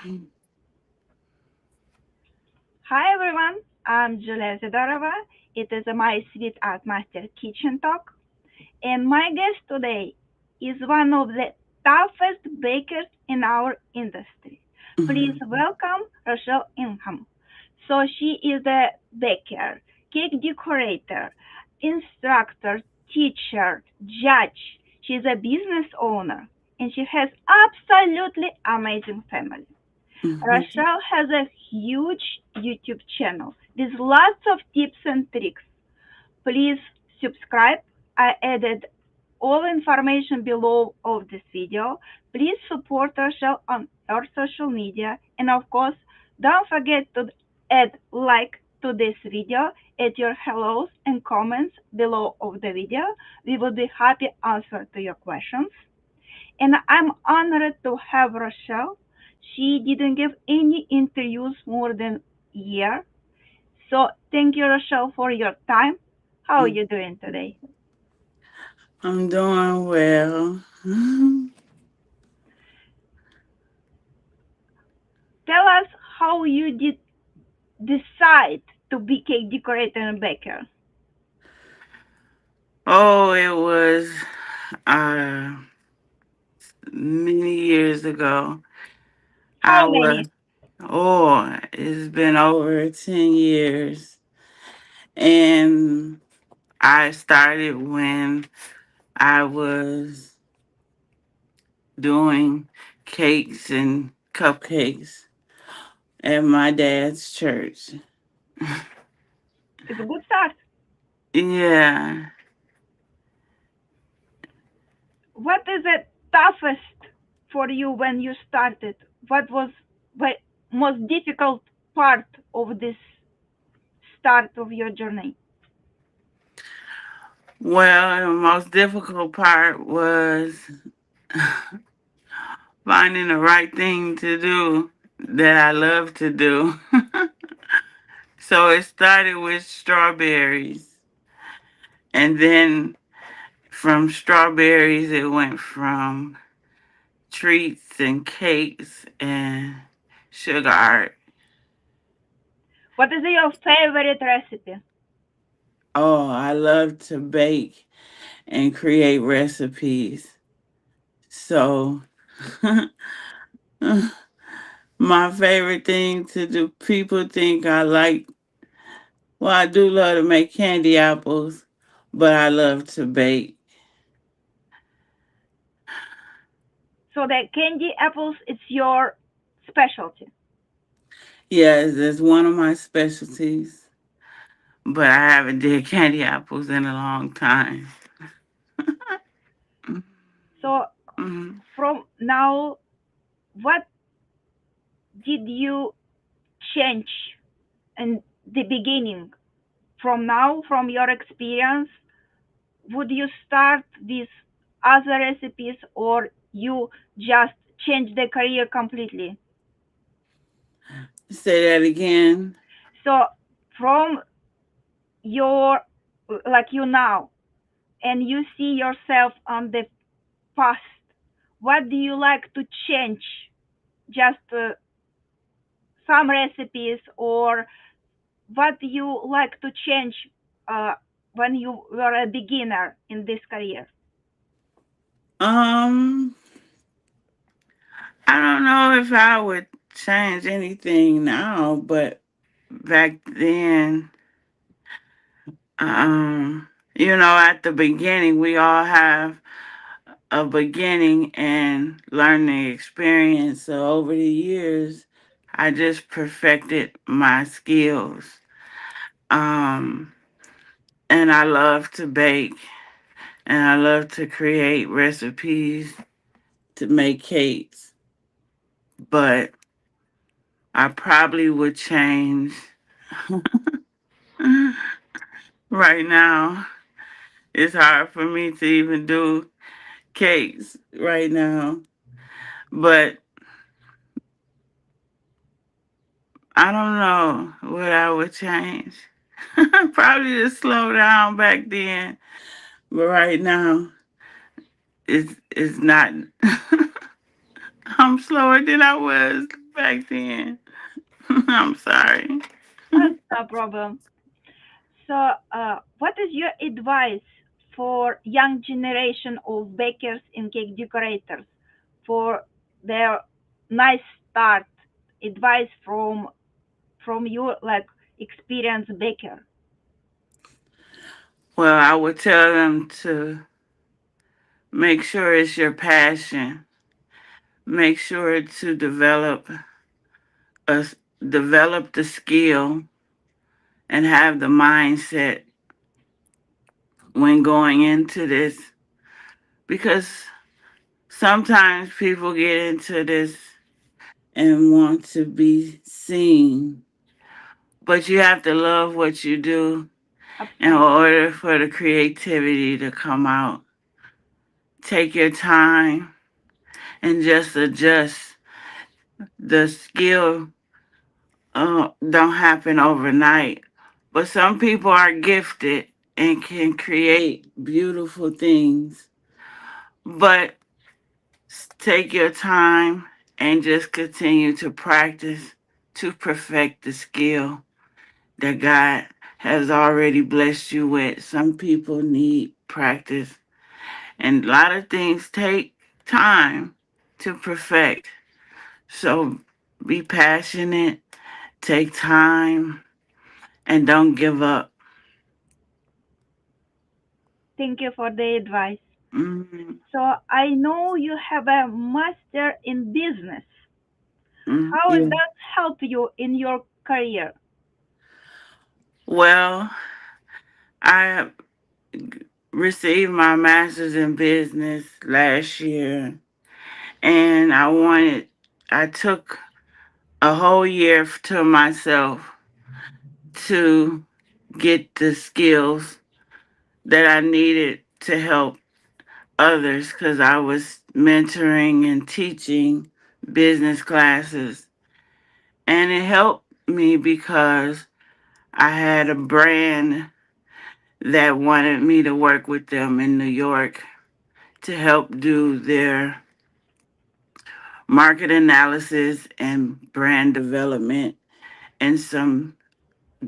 Hi everyone, I'm Julia Zidorova. It is my Sweet Art Master Kitchen Talk, and my guest today is one of the toughest bakers in our industry. Please welcome Roshell Ingham. So she is a baker, cake decorator, instructor, teacher, judge. She's a business owner, and she has absolutely amazing family. Mhm. Rochelle has a huge YouTube channel with lots of tips and tricks. Please subscribe. I added all information below of this video. Please support Rochelle on our social media. And of course, don't forget to add like to this video, add your hellos and comments below of the video. We will be happy answer to your questions. And I'm honored to have Rochelle. She didn't give any interviews more than a year. So thank you, Rochelle, for your time. How are you doing today? I'm doing well. Tell us how you did decide to be cake decorator and baker. Oh, it was uh many years ago. I How many? was it's been over 10 years. And I started when I was doing cakes and cupcakes at my dad's church. It's a good start. Yeah. What is the toughest for you when you started? What was the most difficult part of this start of your journey? Well, the most difficult part was finding the right thing to do that I love to do. So it started with strawberries. And then from strawberries, it went from treats and cakes and sugar art. What is your favorite recipe? Oh, I love to bake and create recipes. So my favorite thing to do, people think I like, well, I do love to make candy apples, but I love to bake. So the candy apples, it's your specialty. Yes, it's one of my specialties, but I haven't did candy apples in a long time. So Mhm. from now, what did you change in the beginning? From now, from your experience, would you start with other recipes or you just change the career completely? Say that again. So from your like you now and you see yourself on the past, what do you like to change? Just some recipes, or what do you like to change uh, when you were a beginner in this career? Um, I don't know if I would change anything now, but back then, at the beginning, we all have a beginning and learning experience. So over the years, I just perfected my skills. Um, and I love to bake and I love to create recipes to make cakes. But I probably would change right now. It's hard for me to even do cakes right now. But I don't know what I would change. Probably just slow down back then. But right now, it's not. I'm slower than I was. back then. I'm sorry. That's no problem. So, what is your advice for young generation of bakers and cake decorators for their nice start? Advice from you, like experienced baker. Well, I would tell them to make sure it's your passion. Make sure to a develop the skill and have the mindset when going into this, because sometimes people get into this and want to be seen, but you have to love what you do in Absolutely. order for the creativity to come out. Take your time and just adjust. The skill don't happen overnight, but some people are gifted and can create beautiful things. But take your time and just continue to practice to perfect the skill that God has already blessed you with. Some people need practice, and a lot of things take time to perfect. So be passionate, take time, and don't give up. Thank you for the advice. Mm-hmm. So I know you have a master in business. Mm-hmm. How does Yeah. that help you in your career? Well, I received my master's in business last year, and I took a whole year to myself to get the skills that I needed to help others, because I was mentoring and teaching business classes. And it helped me because I had a brand that wanted me to work with them in New York to help do their market analysis and brand development and some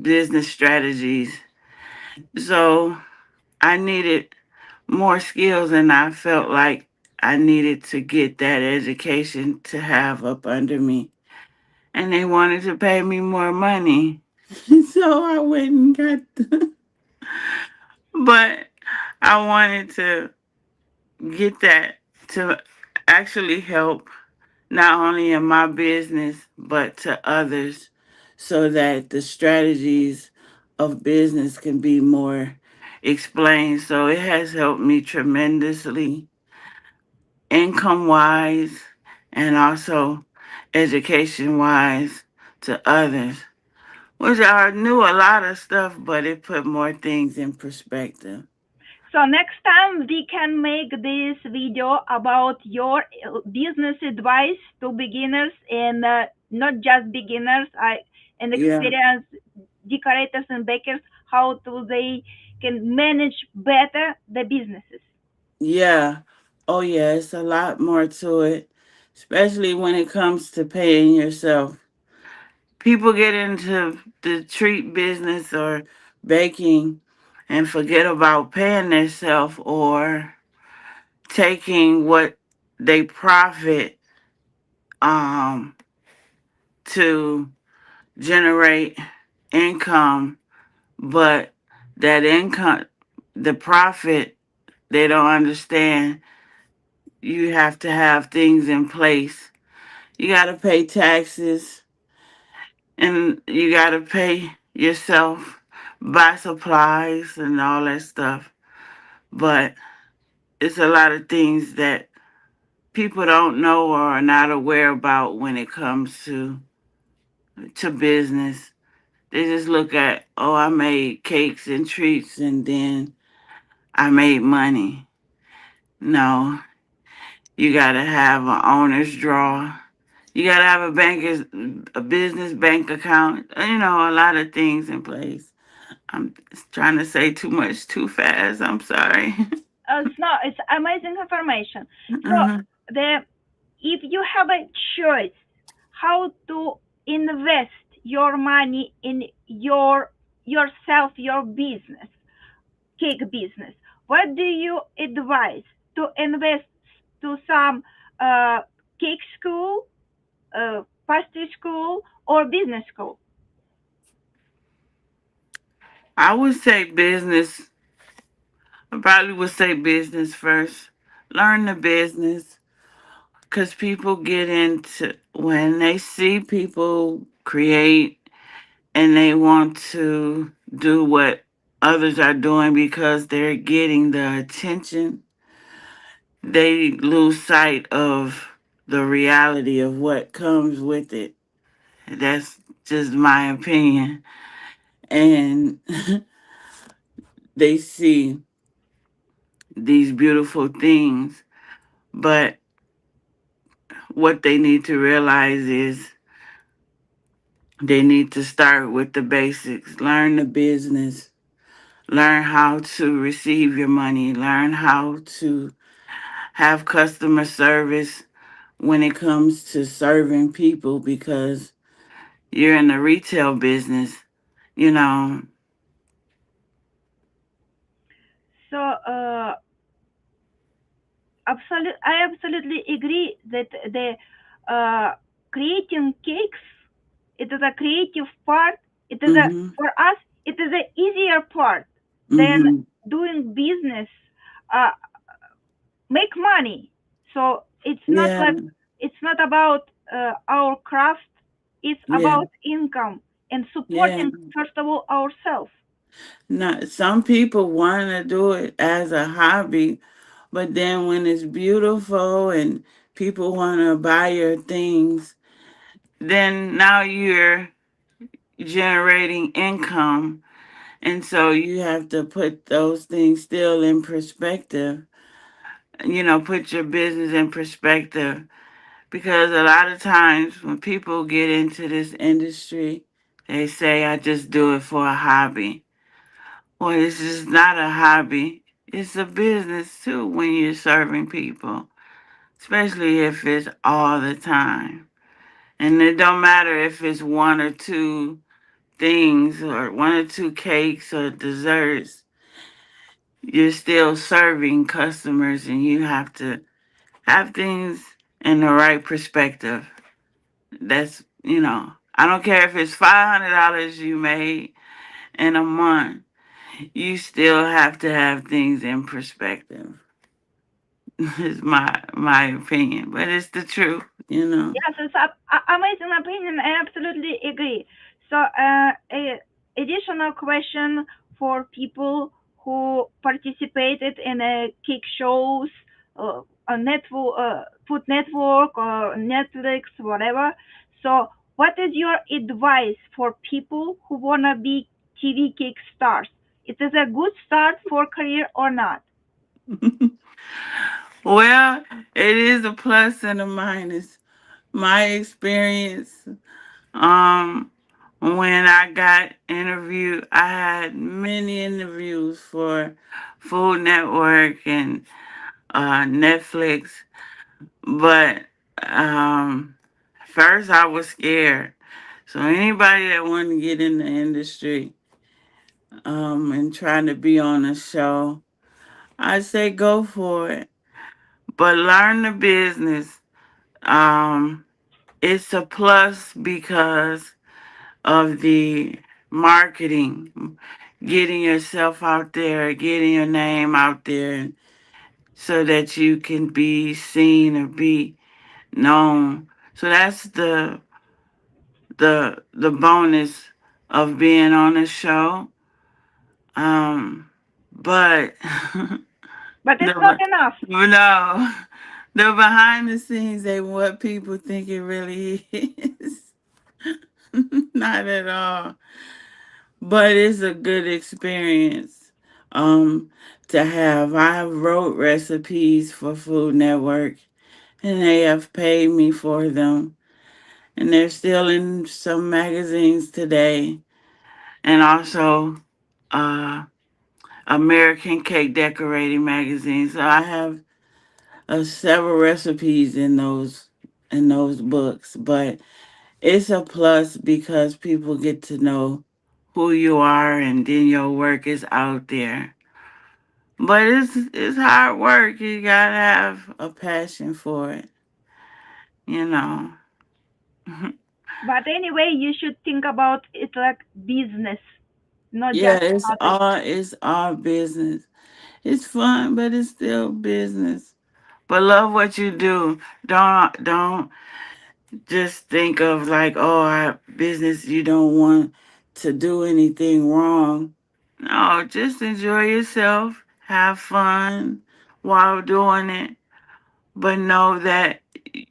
business strategies. So I needed more skills, and I felt like I needed to get that education to have up under me. And they wanted to pay me more money. So I went and got but I wanted to get that to actually help not only in my business but to others, so that the strategies of business can be more explained. So it has helped me tremendously, income wise and also education wise, to others, which I knew a lot of stuff, but it put more things in perspective. So next time we can make this video about your business advice to beginners and not just beginners, and Yeah. experienced decorators and bakers, how to they can manage better the businesses. Yeah. Oh, yeah. It's a lot more to it, especially when it comes to paying yourself. People get into the treat business or baking and forget about paying themselves or taking what they profit um, to generate income, but that income, the profit, they don't understand. You have to have things in place. You got to pay taxes, and you got to pay yourself, buy supplies and all that stuff. But it's a lot of things that people don't know or are not aware about when it comes to business. They just look at, oh, I made cakes and treats and then I made money. No, you got to have an owner's draw. You got to have a business bank account. A lot of things in place. I'm trying to say too much too fast. I'm sorry. It's not. It's amazing information. So Uh-huh. the if you have a choice, how to invest your money in yourself, your business, cake business. What do you advise to invest to some uh, cake school, pastry school, or business school? I would say business. I probably would say business first. Learn the business because people get into when they see people create and they want to do what others are doing because they're getting the attention, they lose sight of the reality of what comes with it. That's just my opinion. And they see these beautiful things, but what they need to realize is they need to start with the basics, learn the business, learn how to receive your money, learn how to have customer service when it comes to serving people because you're in the retail business, you know. So, I absolutely agree that the creating cakes, it is a creative part. It is a Mhm. for us. It is a easier part than Mhm. doing business. Uh, make money. So Yeah. it's not about our craft. It's Yeah. about income and Yeah. supporting first of all ourselves. Not some people want to do it as a hobby, but then when it's beautiful and people want to buy your things, then now you're generating income. And so you have to put those things still in perspective, put your business in perspective. Because a lot of times when people get into this industry, they say, I just do it for a hobby. Well, it's just not a hobby. It's a business too when you're serving people, especially if it's all the time. And it don't matter if it's one or two things or one or two cakes or desserts. You're still serving customers and you have to have things in the right perspective. I don't care if it's $500 you made in a month, you still have to have things in perspective. Is my opinion, but it's the truth. Yes, it's amazing opinion. I absolutely agree. So, a additional question for people who participated in cake shows, on network, Food Network or Netflix, whatever. So, what is your advice for people who wanna be TV cake stars? It is a good start for career or not? Well, it is a plus and a minus. My experience, um, when I got interviewed, I had many interviews for Food Network and Netflix, but first I was scared. So anybody that wanted to get in the industry and trying to be on a show, I say go for it. But learn the business. Um, it's a plus because of the marketing, getting yourself out there, getting your name out there, so that you can be seen or be known. So that's the bonus of being on a show. Um, but But it's not the enough. no, the behind the scenes ain't what people think it really is. Not at all. But it's a good experience to have. I wrote recipes for Food Network and they have paid me for them. And they're still in some magazines today. And also uh American Cake Decorating magazine. So I have several recipes in those books. But it's a plus because people get to know who you are and then your work is out there. But it's hard work. You gotta have a passion for it, you know. But anyway, you should think about it like business, not Yeah, just hobby. it's all business. It's fun, but it's still business. But love what you do. Don't just think of like, oh, business. You don't want to do anything wrong. No, just enjoy yourself, have fun while doing it. But know that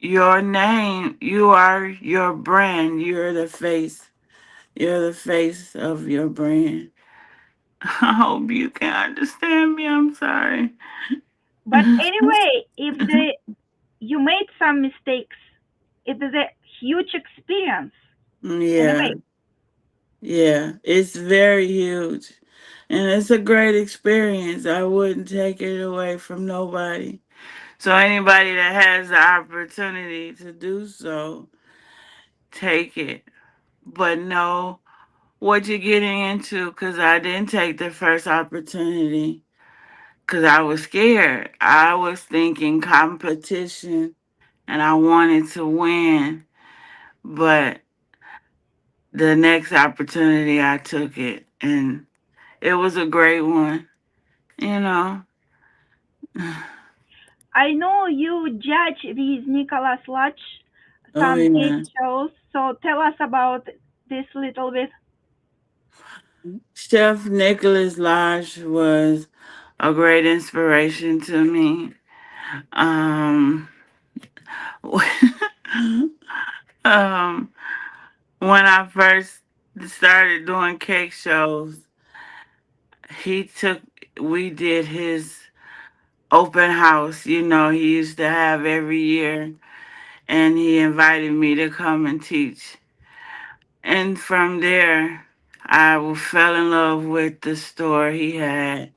your name, you are your brand. You're the face. You're the face of your brand. I hope you can understand me. I'm sorry. But anyway, if the you made some mistakes, it is a huge experience. Yeah, Anyway, yeah. It's very huge. And it's a great experience. I wouldn't take it away from nobody. So anybody that has the opportunity to do so, take it. But know what you're getting into because I didn't take the first opportunity because I was scared. I was thinking competition and I wanted to win. But the next opportunity, I took it and it was a great one, you know. I know you judge with Nicholas Lodge Oh, some cake yeah. shows, so tell us about this little bit. Chef Nicholas Lodge was a great inspiration to me. Um, um, when I first started doing cake shows, he took, we did his open house, he used to have every year, and he invited me to come and teach. And from there, I fell in love with the store he had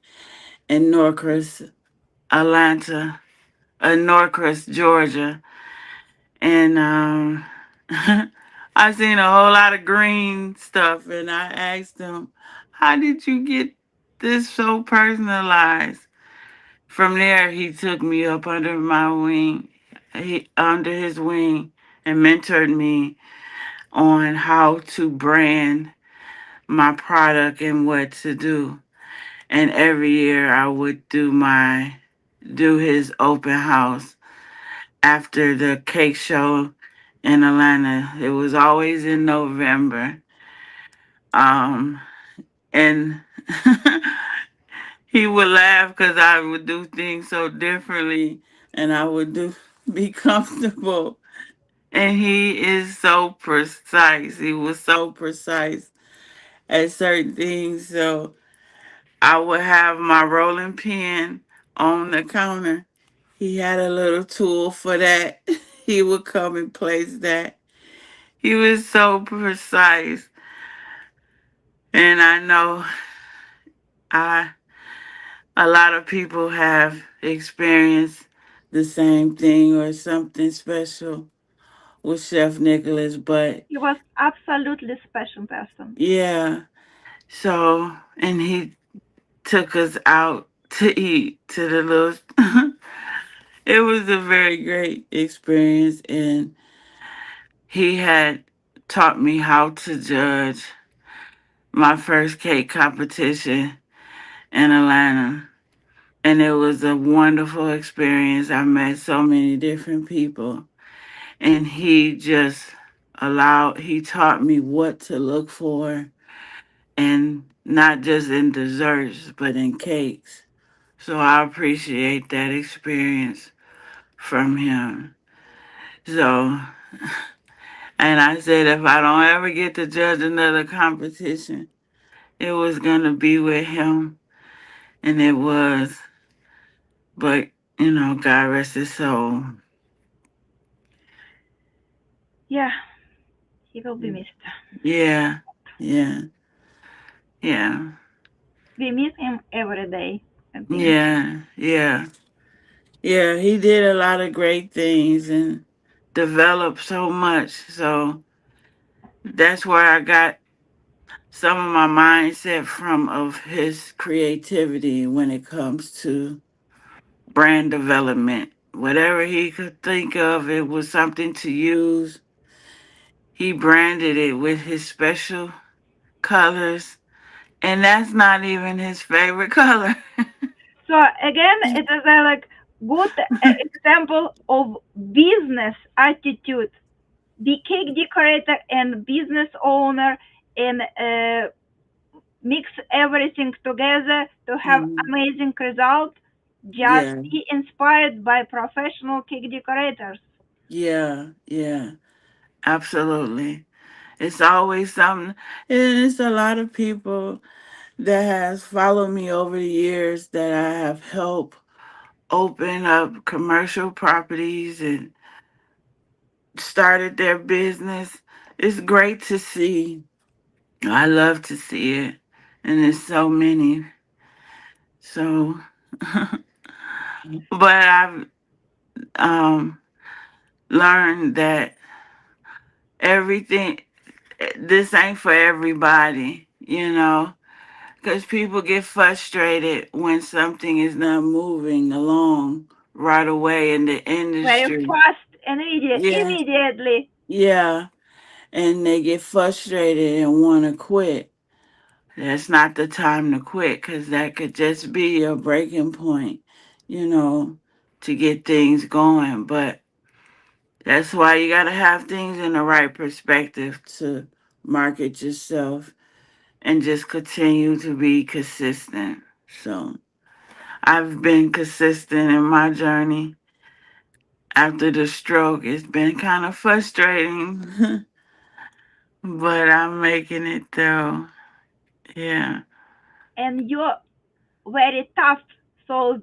in Norcross, Atlanta, Norcross, Georgia. And I seen a whole lot of green stuff, and I asked him, "How did you get this so personalized?" From there, he took me up under his wing, and mentored me on how to brand my product and what to do. And every year, I would do his open house after the cake show in Atlanta. It was always in November. Um, and he would laugh because I would do things so differently and I would be comfortable. And he is so precise. He was so precise at certain things. So I would have my rolling pin on the counter. He had a little tool for that. He would come and place that. He was so precise. And I know I a lot of people have experienced the same thing or something special with Chef Nicholas, but He was absolutely special person. yeah. So and he took us out to eat to the little it was a very great experience and he had taught me how to judge my first cake competition in Atlanta. And it was a wonderful experience. I met so many different people. And he taught me what to look for, and not just in desserts, but in cakes. So I appreciate that experience from him. So, and I said, if I don't ever get to judge another competition, it was going to be with him. And it was. But, God rest his soul. Yeah, he will be missed. Yeah, yeah, yeah, We miss him every day, I think. yeah, yeah, yeah. He did a lot of great things and developed so much. So That's where I got some of my mindset from of his creativity when it comes to brand development. Whatever he could think of, it was something to use. He branded it with his special colors, and that's not even his favorite color. So again, it is a like good example of business attitude. Be cake decorator and business owner and mix everything together to have Mhm. amazing result. Just Yeah, be inspired by professional cake decorators. yeah, yeah, absolutely. It's always something, and it's a lot of people that has followed me over the years that I have helped open up commercial properties and started their business. It's great to see. I love to see it. And there's so many. So, but I've um, learned that everything, this ain't for everybody, you know, because people get frustrated when something is not moving along right away in the Very industry. fast and Yeah, immediately. yeah. And they get frustrated and want to quit. That's not the time to quit because that could just be a breaking point, you know, to get things going. But that's why you got to have things in the right perspective to market yourself and just continue to be consistent. So I've been consistent in my journey. After the stroke, it's been kind of frustrating, but I'm making it through. Yeah, And you're very tough, so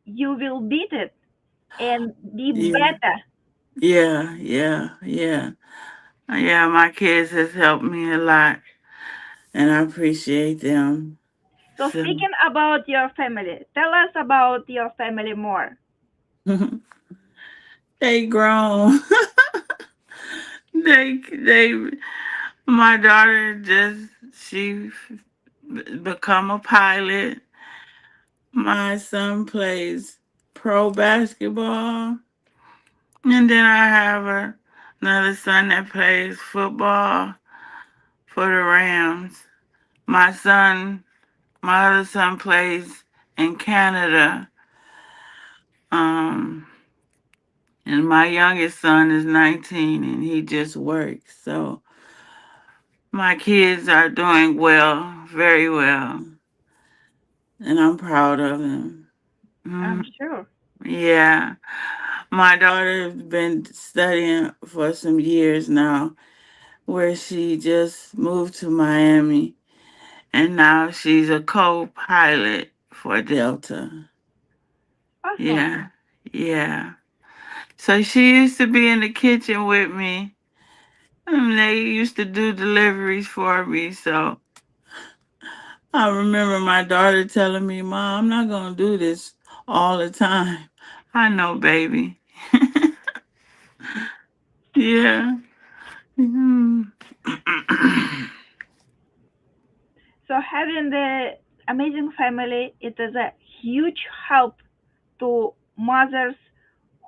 you will beat it and be yeah, better. yeah, yeah, yeah. Yeah, my kids has helped me a lot, and I appreciate them. So So speaking about your family, tell us about your family more. they grown. they. My daughter just she become a pilot. My son plays pro basketball, and then I have another son that plays football for the Rams. My son, my other son plays in Canada. Um, and my youngest son is 19 and he just works. So my kids are doing well, very well, and I'm proud of them. I'm Mhm. sure. Yeah. My daughter's been studying for some years now, where she just moved to Miami and now she's a co pilot for Delta. Awesome. Yeah. Yeah. So she used to be in the kitchen with me. They used to do deliveries for me. So I remember my daughter telling me, Mom, I'm not going to do this all the time. I know, baby. Yeah. Mhm. So having the amazing family, it is a huge help to mothers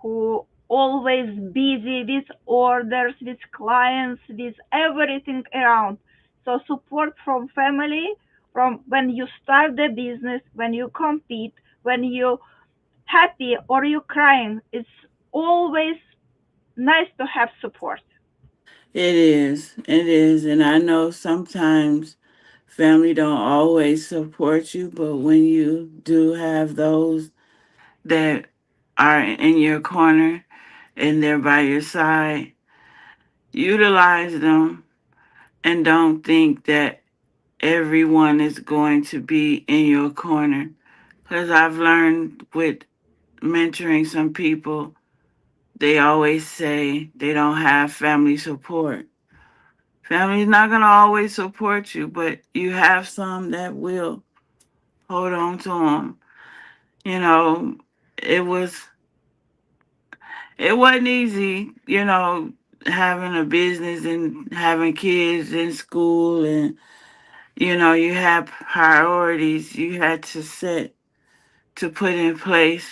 who always busy with orders, with clients, with everything around. So support from family, from when you start the business, when you compete, when you happy or you crying, it's always nice to have support. It is. It is. And I know sometimes family don't always support you, but when you do have those that are in your corner and they're by your side, utilize them and don't think that everyone is going to be in your corner. Because I've learned with mentoring some people, they always say they don't have family support. Family's not going to always support you, but you have some that will. Hold on to them. You know, it was it wasn't easy, having a business and having kids in school, and you have priorities you had to set to put in place.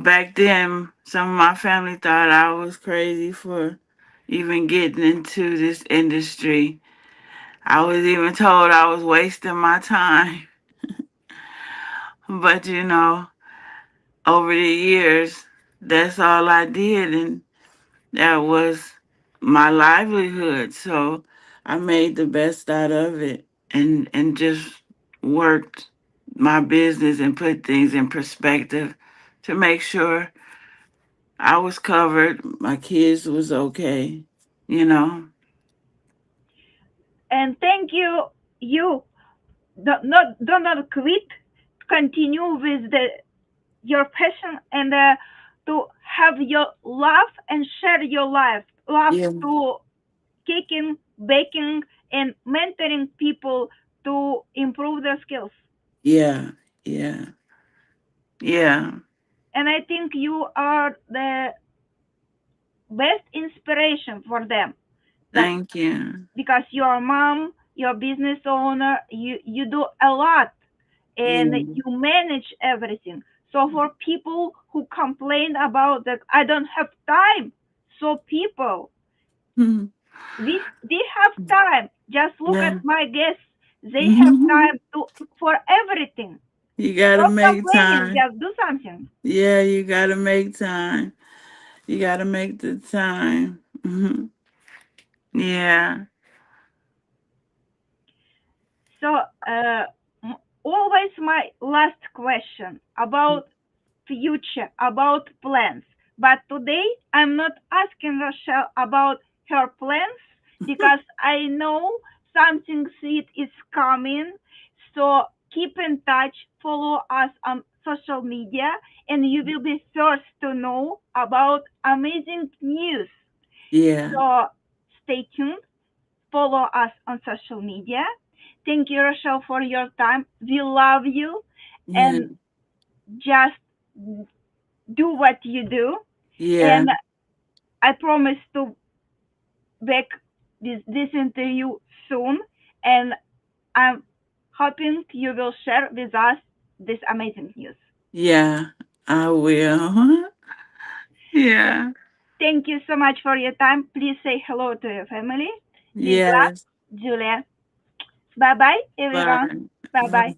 Back then, some of my family thought I was crazy for even getting into this industry. I was even told I was wasting my time. But over the years, that's all I did, and that was my livelihood. So I made the best out of it, and just worked my business and put things in perspective to make sure I was covered, my kids was okay, you know. And thank you. You do not quit. Continue with your passion and to have your love and share your life. Love Yeah, to cooking, baking, and mentoring people to improve their skills. yeah, yeah, yeah. And I think you are the best inspiration for them. That Thank you. because you're a mom, you're a business owner, you do a lot and Yeah. you manage everything. So for people who complain about that, I don't have time. So people, we have time. Just look at Yeah. my guests. They have time to for everything. You gotta Stop make complaining. time. Just do something. Yeah, you gotta make time. You gotta make the time. Yeah. So always my last question about future, about plans. But today I'm not asking Rochelle about her plans because I know something sweet is coming. So keep in touch, follow us on social media, and you will be first to know about amazing news. Yeah. So stay tuned, follow us on social media. Thank you, Rochelle, for your time. We love you Yeah. and just do what you do. Yeah. And I promise to back this interview soon. And I'm hoping you will share with us this amazing news. Yeah. I will. Yeah. Thank you so much for your time. Please say hello to your family. With love, Yes. Julia. Bye bye, everyone. Bye. Bye bye. Bye.